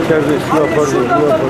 Kerdes yaparız, yaparız.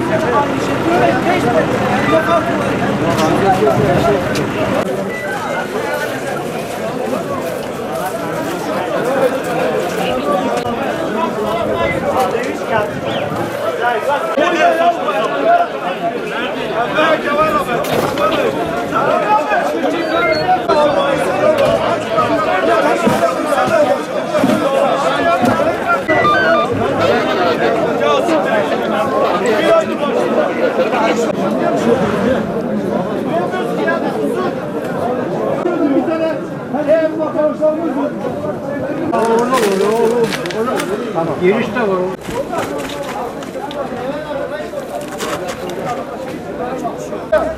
Giriş de var.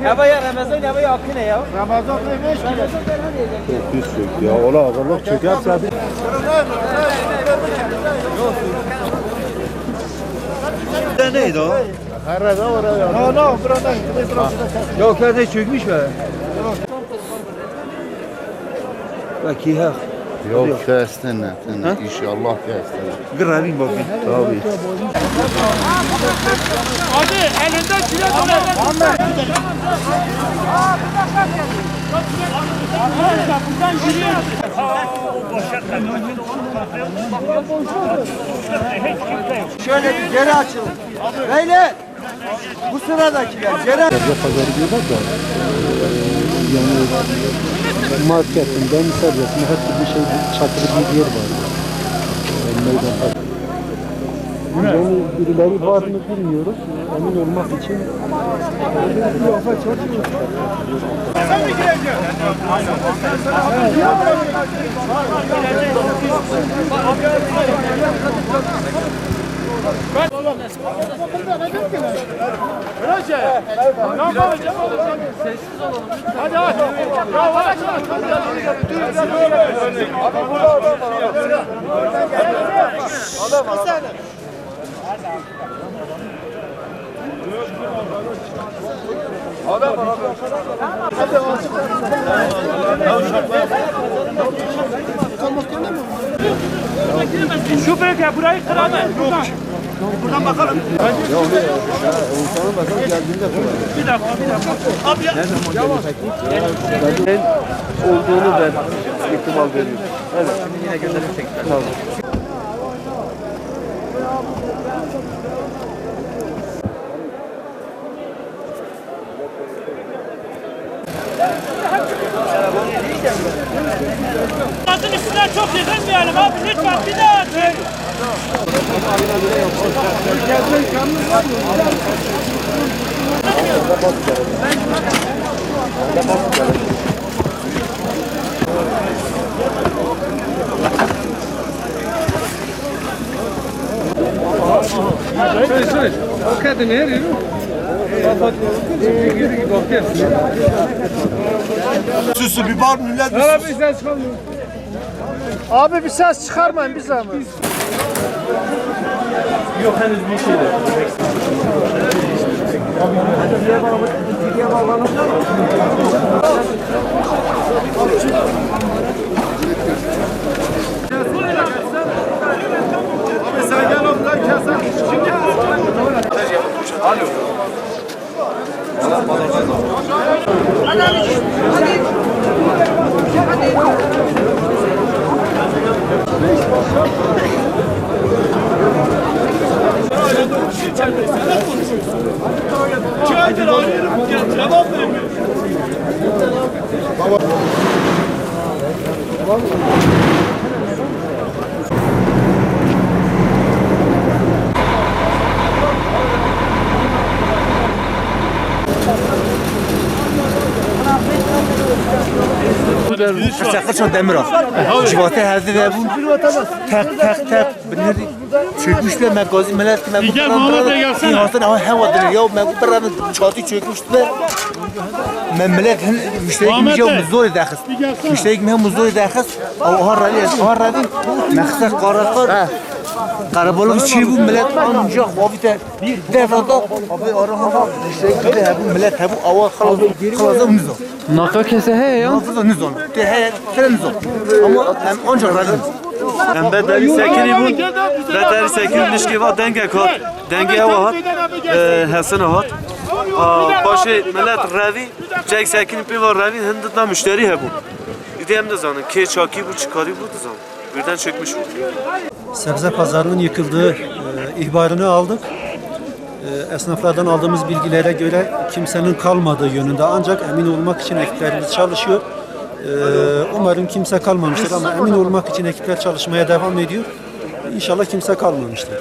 Ya Ramazan ya akı ne ya? Ramazan neymiş ki? Çok pis çök ya. Ola ağırlık çökerse hadi. Neydi o? Herrede oraya. No, buradan. Yok kardeş çökmüş mü? Bak iyi ha. Yok kestin inşallah kestin. Grabin bakayım. Tabii. Hadi elinden çile Ahmet. Buradan giriyor. Şöyle bir geri açılın. Beyler bu sıradakiler geri Pazarı diyorlar da yani marketinden serbestine hep bir şey çatılı bir yer var. Meydan parkı. Yani birileri var mı bilmiyoruz. Emin olmak için Sen mi gireceksin? Sessiz olalım. Hadi hadi. Ya var. Şu bölge burayı kıramaz. Buradan bakalım. insanın bakalım geldiğinde Bir dakika. Abi ya. ben olduğunu ben ihtimal veriyorum. Evet. yine gönderirsek. Tamam. Gazın üstüne çok yıkılmayalım abi. Lütfen bir daha atın. O kadın her yeri Süsü bir bar millet. abi ses çıkamıyor. Abi bir ses çıkarmayın bir zahmet. Yok henüz bir şey de. Abi sen gel oradan keser. Şimdi alo. Çaydır arıyorum. Cevap vermiyor. Sakın demir al. Civata herde ve bu tak çökmüşler magazi melek Gel Muhammed Bey gelsene. Aslında havadır ya ben çatı çökmüşler. Melek müşterek mi zor daxil. Müşterek mi zor daxil. O harrali harrali. Maqsad qarar. Karabalık çiğ bu millet ancak abi de devrada abi arama işte de bu millet bu ava kalaza nizo. Naka kese he ya. Nafıza nizo. De he tren nizo. Ama hem ancak razı. Em bedeli sekini bun, bedeli sekini nişki va denge kat, denge ava hat, hesene hat. Başı millet revi, cek sekini piva revi, hindida müşteri hebu. İdem de zanın, ke çaki bu çıkarı bu da zanın. Birden çökmüş bu. Sebze pazarının yıkıldığı ihbarını aldık. Esnaflardan aldığımız bilgilere göre kimsenin kalmadığı yönünde, ancak emin olmak için ekiplerimiz çalışıyor. Umarım kimse kalmamıştır ama emin olmak için ekipler çalışmaya devam ediyor. İnşallah kimse kalmamıştır.